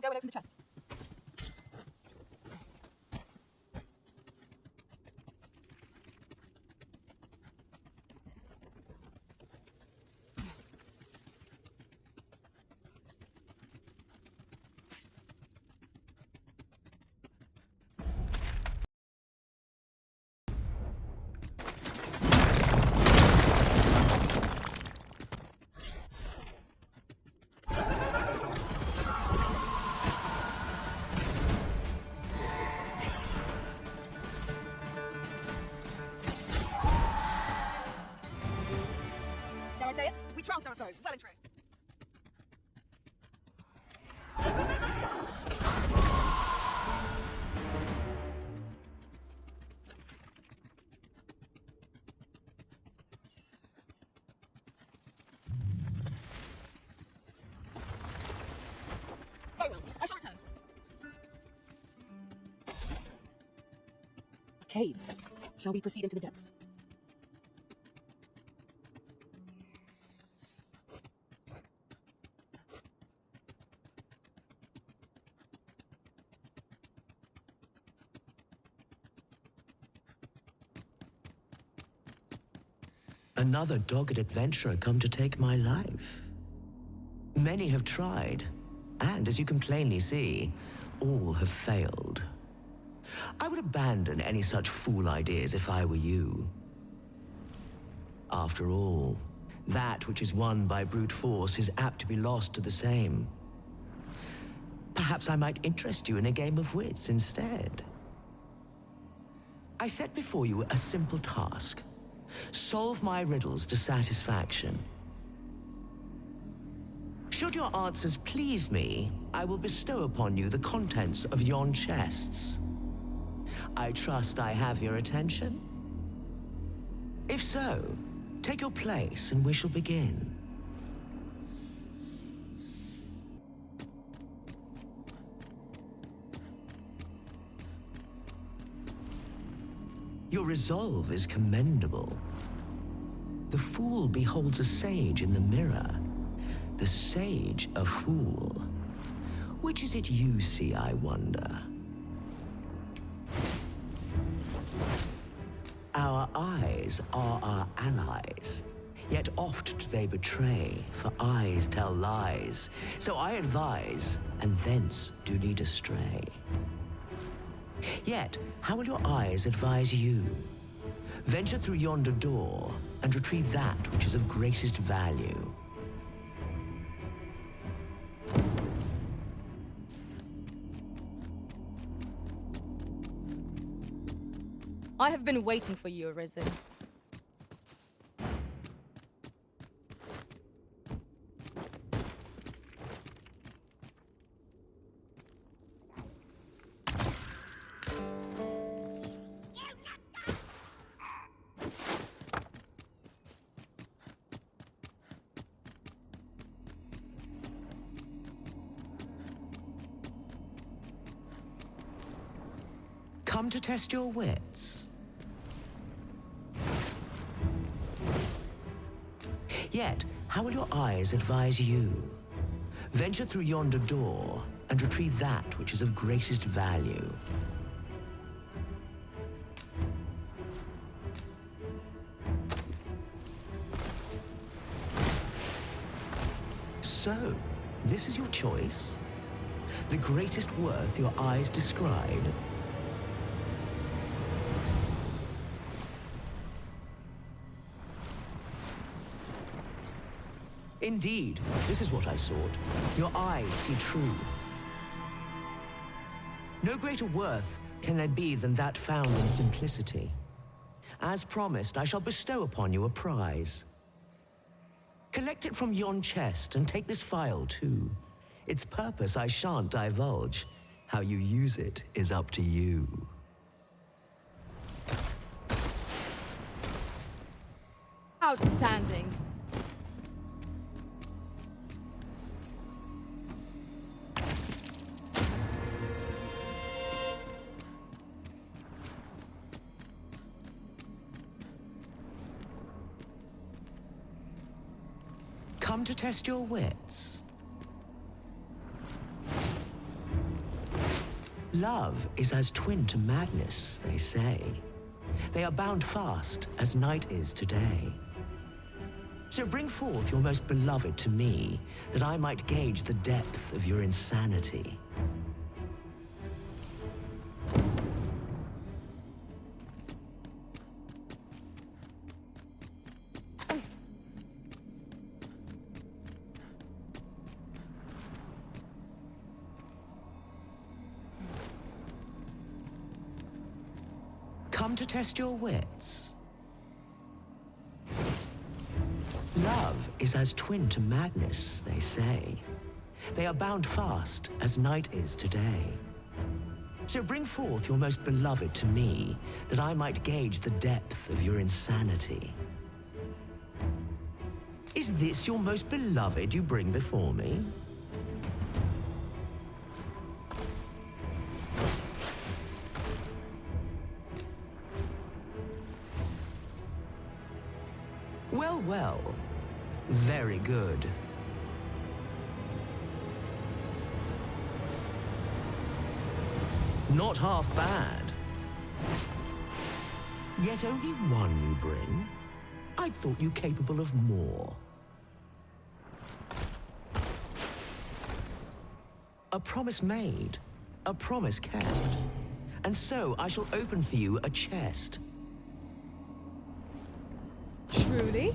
I'll go and open the chest. I say it? We trounced our foe, well and true. Very well, I shall return. Cave. Shall we proceed into the depths? Another dogged adventurer come to take my life. Many have tried, and as you can plainly see, all have failed. I would abandon any such fool ideas if I were you. After all, that which is won by brute force is apt to be lost to the same. Perhaps I might interest you in a game of wits instead. I set before you a simple task. Solve my riddles to satisfaction. Should your answers please me, I will bestow upon you the contents of yon chests. I trust I have your attention? If so, take your place and we shall begin. Your resolve is commendable. The fool beholds a sage in the mirror. The sage a fool. Which is it you see, I wonder? Our eyes are our allies, yet oft do they betray, for eyes tell lies. So I advise, and thence do lead astray. Yet, how will your eyes advise you? Venture through yonder door, and retrieve that which is of greatest value. I have been waiting for you, Arisen. Come to test your wits. Yet, how will your eyes advise you? Venture through yonder door, and retrieve that which is of greatest value. So, this is your choice? The greatest worth your eyes descried? Indeed, this is what I sought. Your eyes see true. No greater worth can there be than that found in simplicity. As promised, I shall bestow upon you a prize. Collect it from yon chest and take this file too. Its purpose I shan't divulge. How you use it is up to you. Outstanding. Come to test your wits. Love is as twin to madness, they say. They are bound fast as night is today. So bring forth your most beloved to me, that I might gauge the depth of your insanity. Come to test your wits. Love is as twin to madness, they say. They are bound fast as night is today. So bring forth your most beloved to me, that I might gauge the depth of your insanity. Is this your most beloved you bring before me? Well, well. Very good. Not half bad. Yet only one you bring? I thought you capable of more. A promise made, a promise kept. And so I shall open for you a chest. Truly?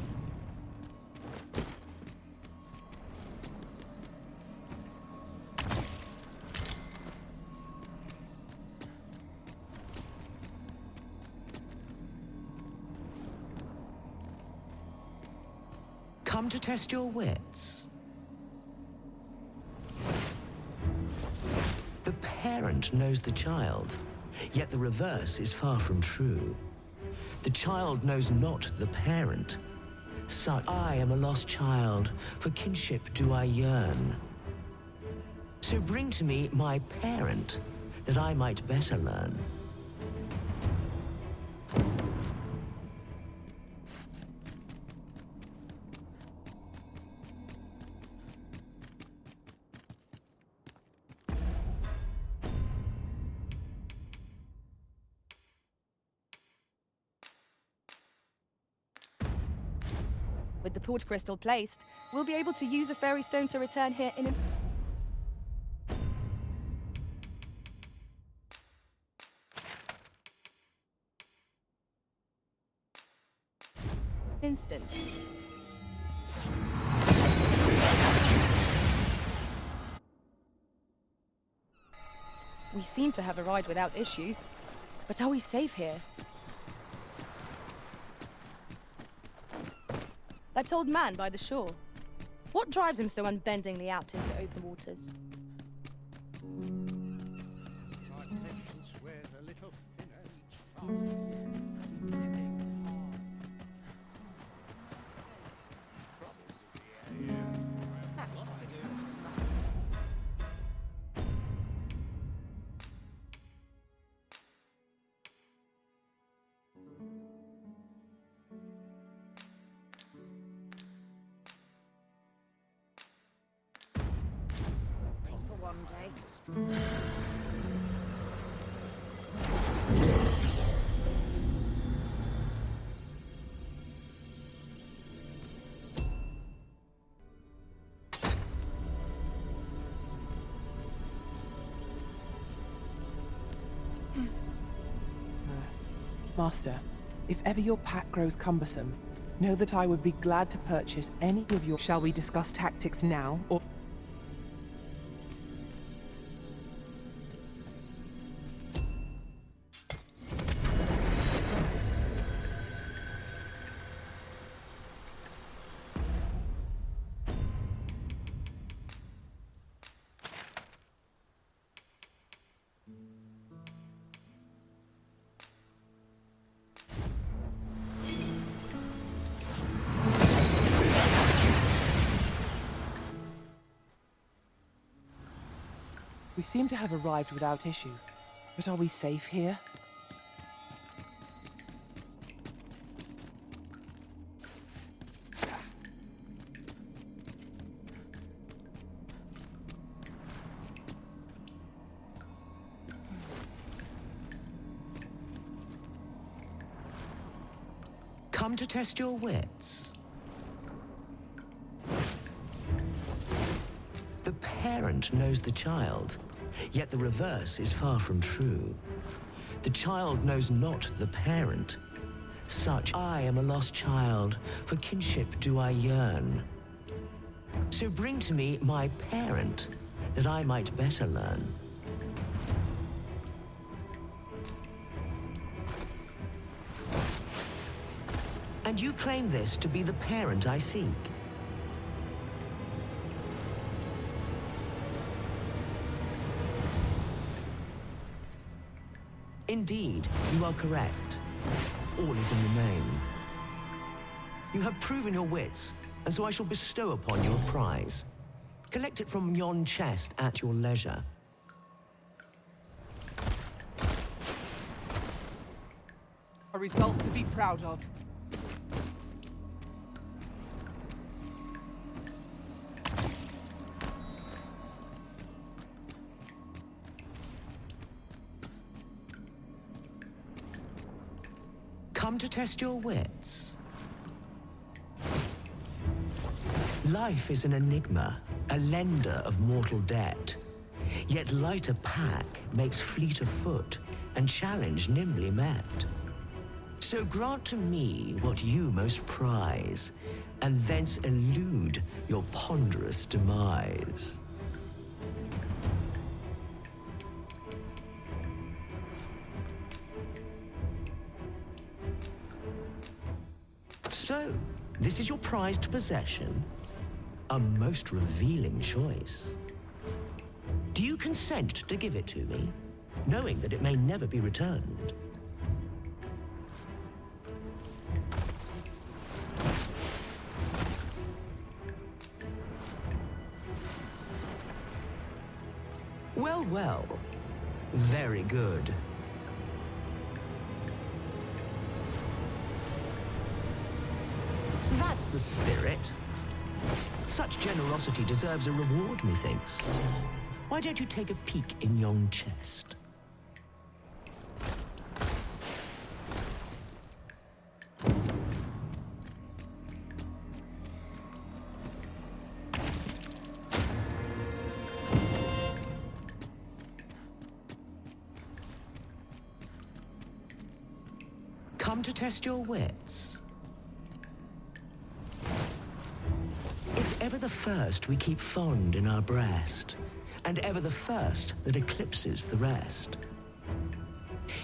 Come to test your wits. The parent knows the child, yet the reverse is far from true. The child knows not the parent. Such I am a lost child, for kinship do I yearn. So bring to me my parent, that I might better learn. With the port crystal placed, we'll be able to use a fairy stone to return here in an instant. We seem to have arrived without issue, but are we safe here? That old man by the shore. What drives him so unbendingly out into open waters? My patience wears a little thinner each fast. Living's hard. Troubles of the area. That's what I do. For one day. Master, if ever your pack grows cumbersome, know that I would be glad to purchase any of your... Shall we discuss tactics now, or... We seem to have arrived without issue. But are we safe here? Come to test your wits. The parent knows the child, yet the reverse is far from true. The child knows not the parent. Such I am a lost child, for kinship do I yearn. So bring to me my parent, that I might better learn. And you claim this to be the parent I seek. Indeed, you are correct. All is in the name. You have proven your wits, and so I shall bestow upon you a prize. Collect it from yon chest at your leisure. A result to be proud of. Come to test your wits. Life is an enigma, a lender of mortal debt. Yet lighter pack makes fleeter foot, and challenge nimbly met. So grant to me what you most prize, and thence elude your ponderous demise. So, this is your prized possession? A most revealing choice. Do you consent to give it to me, knowing that it may never be returned? Well, well. Very good. That's the spirit. Such generosity deserves a reward, methinks. Why don't you take a peek in yon chest? Come to test your wits. Is ever the first we keep fond in our breast, and ever the first that eclipses the rest?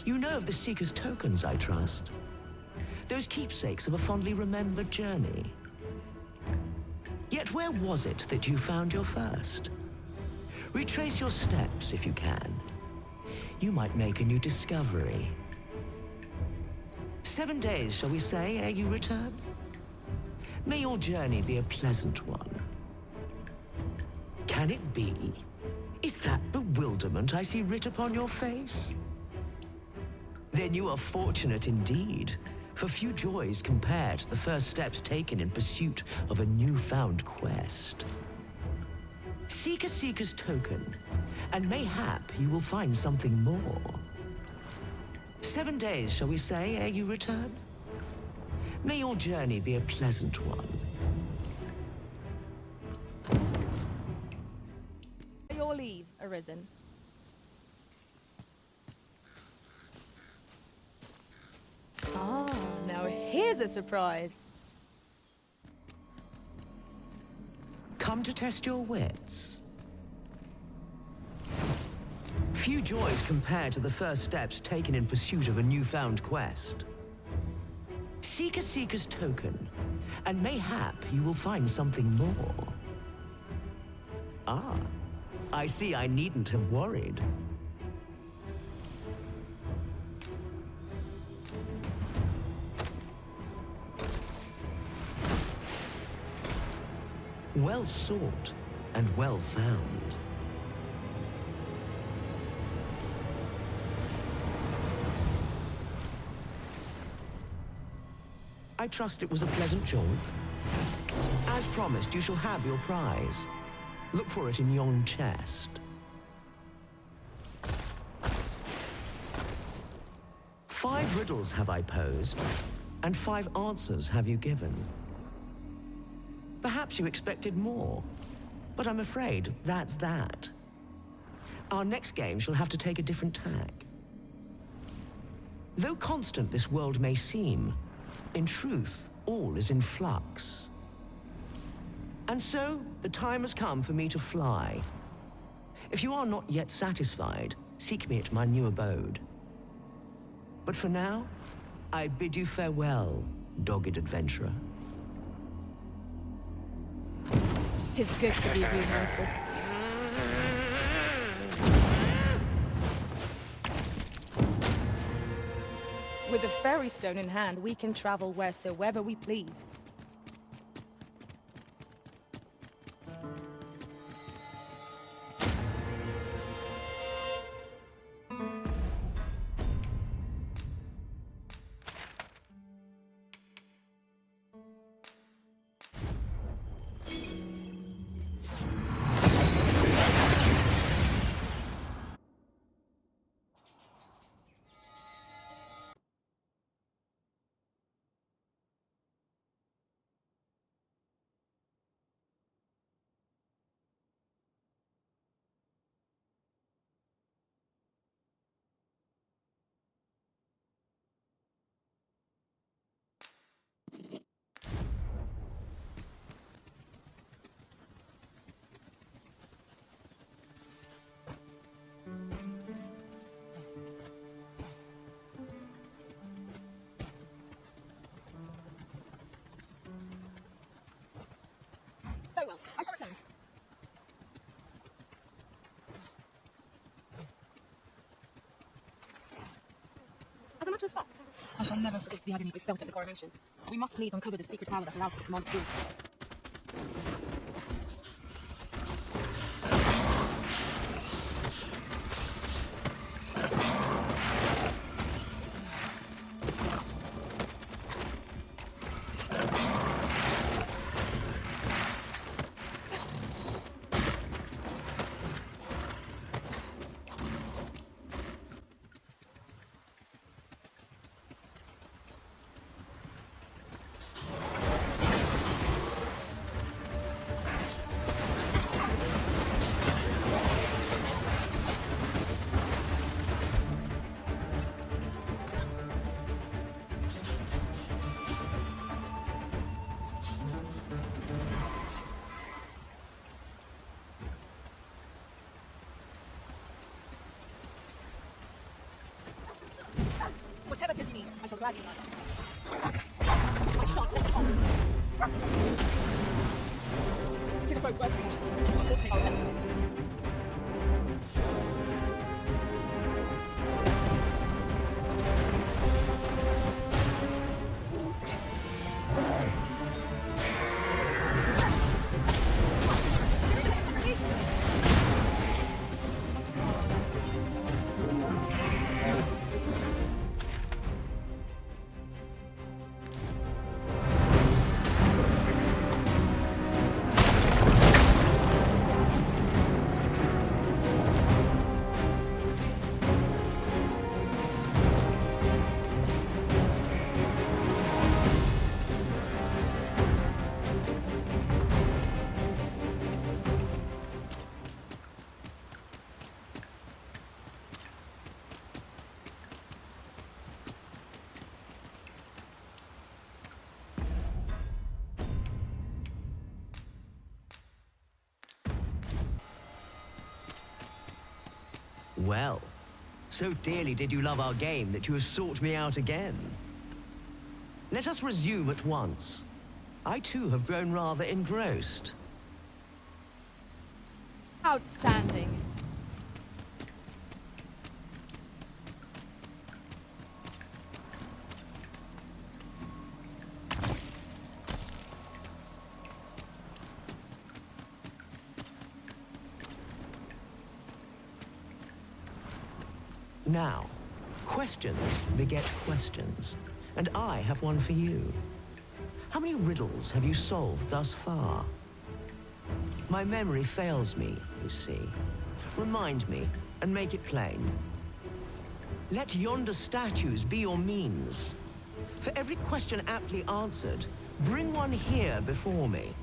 You know of the Seeker's tokens, I trust. Those keepsakes of a fondly remembered journey. Yet where was it that you found your first? Retrace your steps if you can. You might make a new discovery. 7 days, shall we say, ere you return? May your journey be a pleasant one. Can it be? Is that bewilderment I see writ upon your face? Then you are fortunate indeed, for few joys compare to the first steps taken in pursuit of a newfound quest. Seek a seeker's token, and mayhap you will find something more. 7 days, shall we say, ere you return? May your journey be a pleasant one. Your leave, Arisen. Ah, now here's a surprise. Come to test your wits. Few joys compare to the first steps taken in pursuit of a newfound quest. Seek a seeker's token, and mayhap you will find something more. Ah, I see I needn't have worried. Well sought and well found. I trust it was a pleasant jaunt. As promised, you shall have your prize. Look for it in yon chest. Five riddles have I posed. And 5 answers have you given. Perhaps you expected more, but I'm afraid that's that. Our next game shall have to take a different tack. Though constant this world may seem, in truth, all is in flux. And so, the time has come for me to fly. If you are not yet satisfied, seek me at my new abode. But for now, I bid you farewell, dogged adventurer. 'Tis good to be reunited. With a fairy stone in hand, we can travel wheresoever we please. Very well, I shall return. As a matter of fact, I shall never forget the agony we felt at the coronation. We must needs uncover the secret power that allows for the command of doom. Whatever 'tis you need, I shall gladly buy. I shan't let it on. 'Tis a folk work creature. I will say our best with it. Well, so dearly did you love our game that you have sought me out again. Let us resume at once. I too have grown rather engrossed. Outstanding. Now, questions beget questions, and I have one for you. How many riddles have you solved thus far? My memory fails me, you see. Remind me, and make it plain. Let yonder statues be your means. For every question aptly answered, bring one here before me.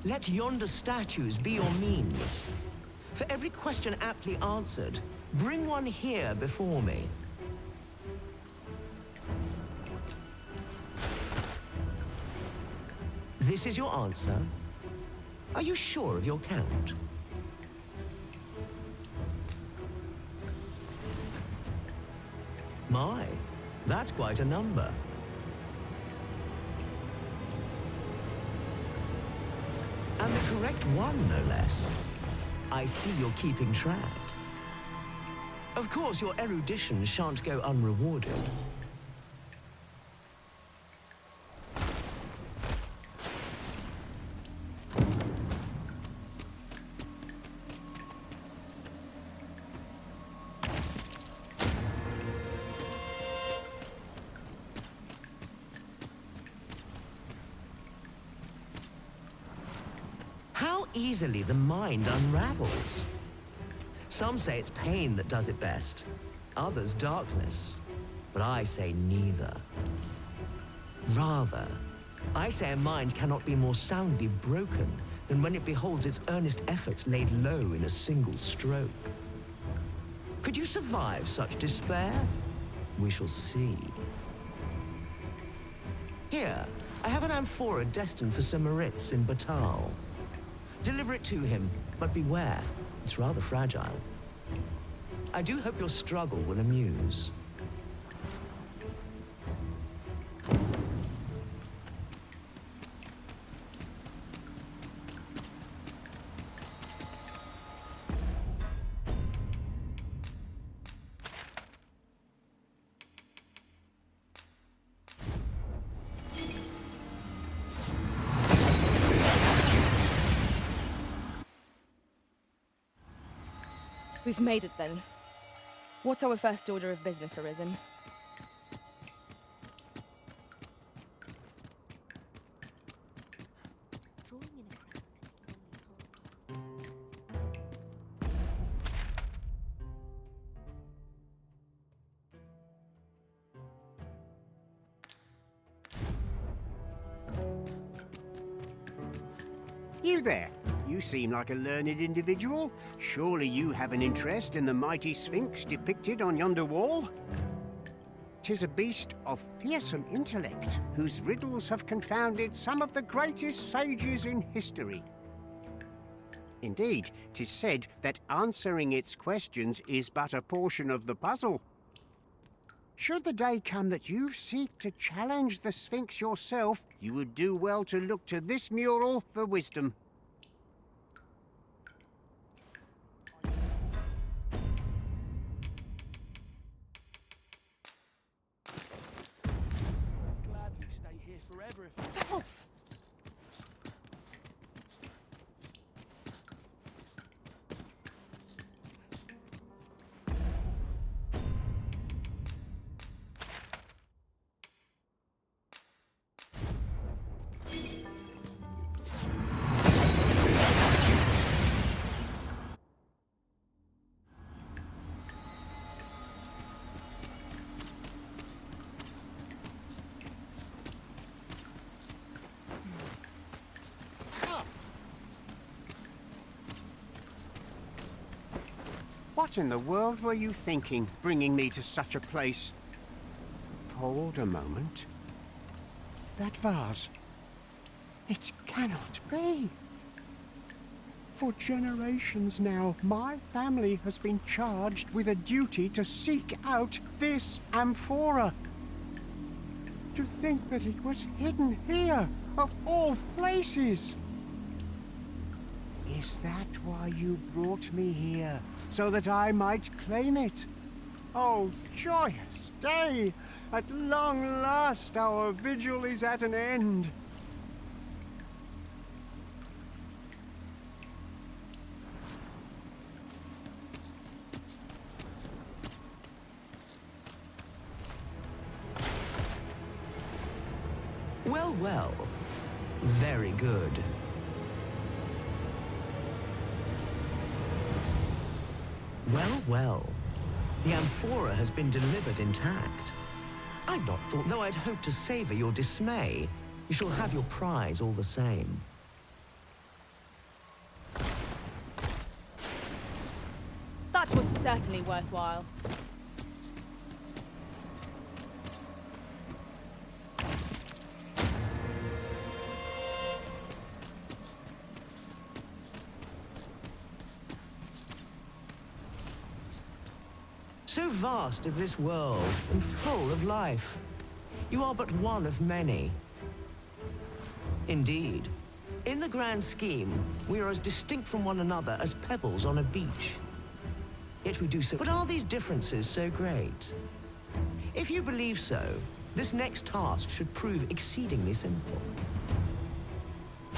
Let yonder statues be your means. For every question aptly answered, bring one here before me. This is your answer? Are you sure of your count? My, that's quite a number. And the correct one, no less. I see you're keeping track. Of course, your erudition shan't go unrewarded. How easily the mind unravels. Some say it's pain that does it best, others darkness, but I say neither. Rather, I say a mind cannot be more soundly broken than when it beholds its earnest efforts laid low in a single stroke. Could you survive such despair? We shall see. Here, I have an amphora destined for Sir Moritz in Batal. Deliver it to him, but beware, it's rather fragile. I do hope your struggle will amuse. We've made it then. What's our first order of business, Arisen? You there. You seem like a learned individual. Surely you have an interest in the mighty Sphinx depicted on yonder wall? 'Tis a beast of fearsome intellect, whose riddles have confounded some of the greatest sages in history. Indeed, 'tis said that answering its questions is but a portion of the puzzle. Should the day come that you seek to challenge the Sphinx yourself, you would do well to look to this mural for wisdom. Gladly stay here forever if I What in the world were you thinking, bringing me to such a place? Hold a moment. That vase. It cannot be. For generations now, my family has been charged with a duty to seek out this amphora. To think that it was hidden here, of all places. Is that why you brought me here? So that I might claim it? Oh, joyous day! At long last our vigil is at an end. Well, well. Very good. Well, well. The amphora has been delivered intact. I'd not thought, though I'd hoped to savor your dismay. You shall have your prize all the same. That was certainly worthwhile. So vast is this world, and full of life. You are but one of many. Indeed. In the grand scheme, we are as distinct from one another as pebbles on a beach. Yet we do so. But are these differences so great? If you believe so, this next task should prove exceedingly simple.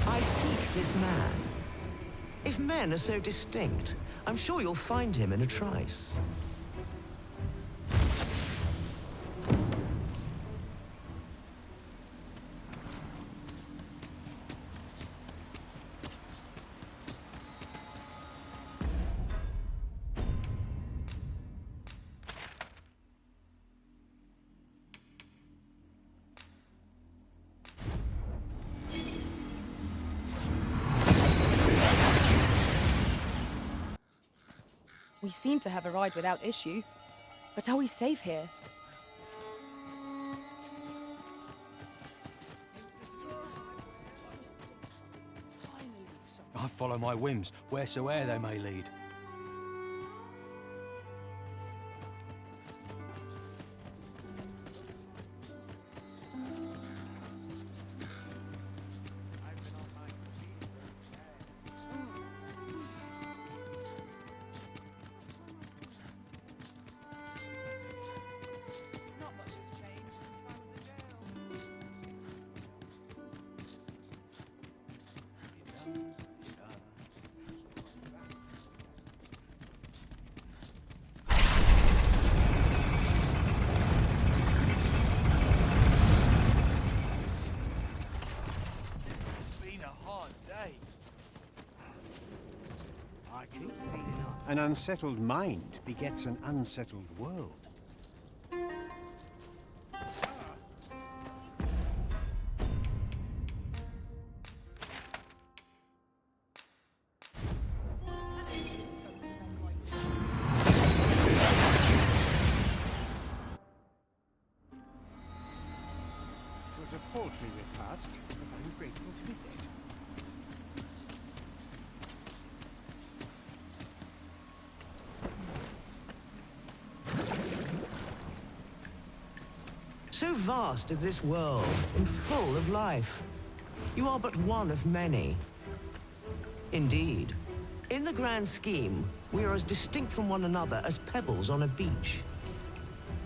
I seek this man. If men are so distinct, I'm sure you'll find him in a trice. We seem to have arrived without issue. But are we safe here? I follow my whims, wheresoe'er they may lead. An unsettled mind begets an unsettled world. It was a paltry repast, but I'm grateful to be fed. So vast is this world, and full of life. You are but one of many. Indeed. In the grand scheme, we are as distinct from one another as pebbles on a beach.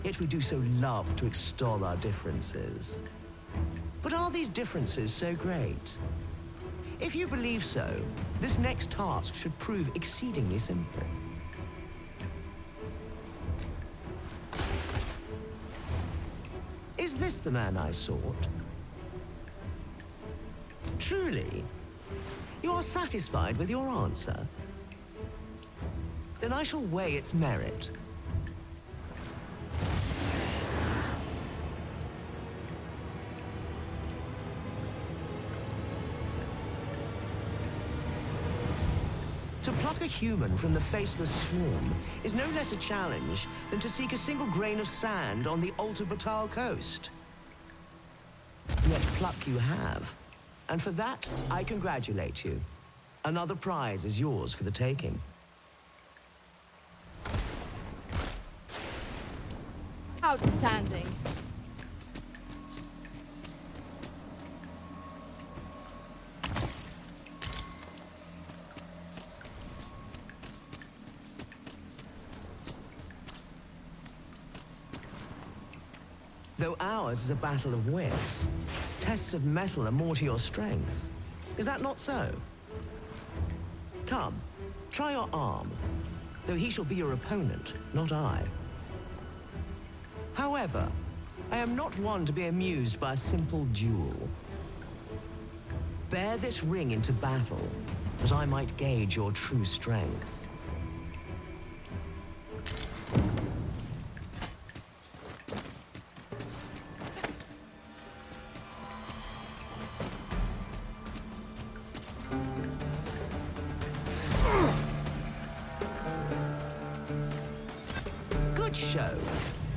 Yet we do so love to extol our differences. But are these differences so great? If you believe so, this next task should prove exceedingly simple. Is this the man I sought? Truly? You are satisfied with your answer? Then I shall weigh its merit. To pluck a human from the faceless swarm is no less a challenge than to seek a single grain of sand on the Alta Batal coast. Yet pluck you have, and for that, I congratulate you. Another prize is yours for the taking. Outstanding. Though ours is a battle of wits, tests of metal are more to your strength. Is that not so? Come, try your arm, though he shall be your opponent, not I. However, I am not one to be amused by a simple duel. Bear this ring into battle, that I might gauge your true strength. Good show.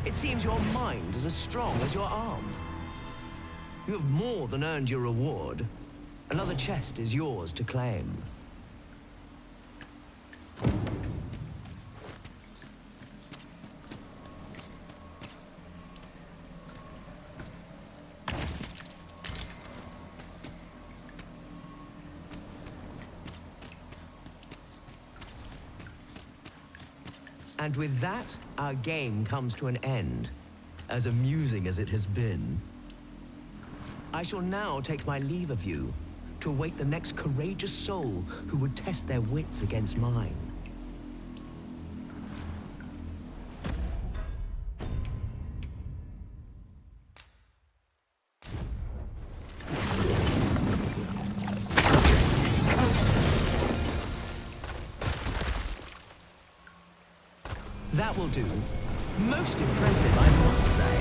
It seems your mind is as strong as your arm. You have more than earned your reward. Another chest is yours to claim. And with that, our game comes to an end, as amusing as it has been. I shall now take my leave of you, to await the next courageous soul who would test their wits against mine. That will do. Most impressive, I must say.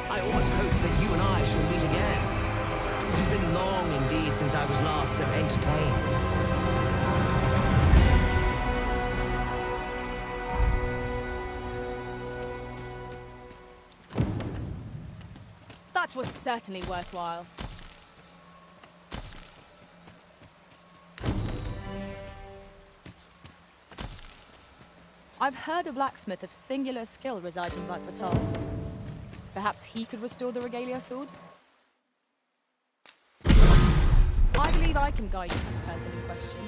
I almost hope that you and I shall meet again. It has been long indeed since I was last so entertained. That was certainly worthwhile. I've heard a blacksmith of singular skill resides in Vat-Batal. Perhaps he could restore the regalia sword? I believe I can guide you to the person in question.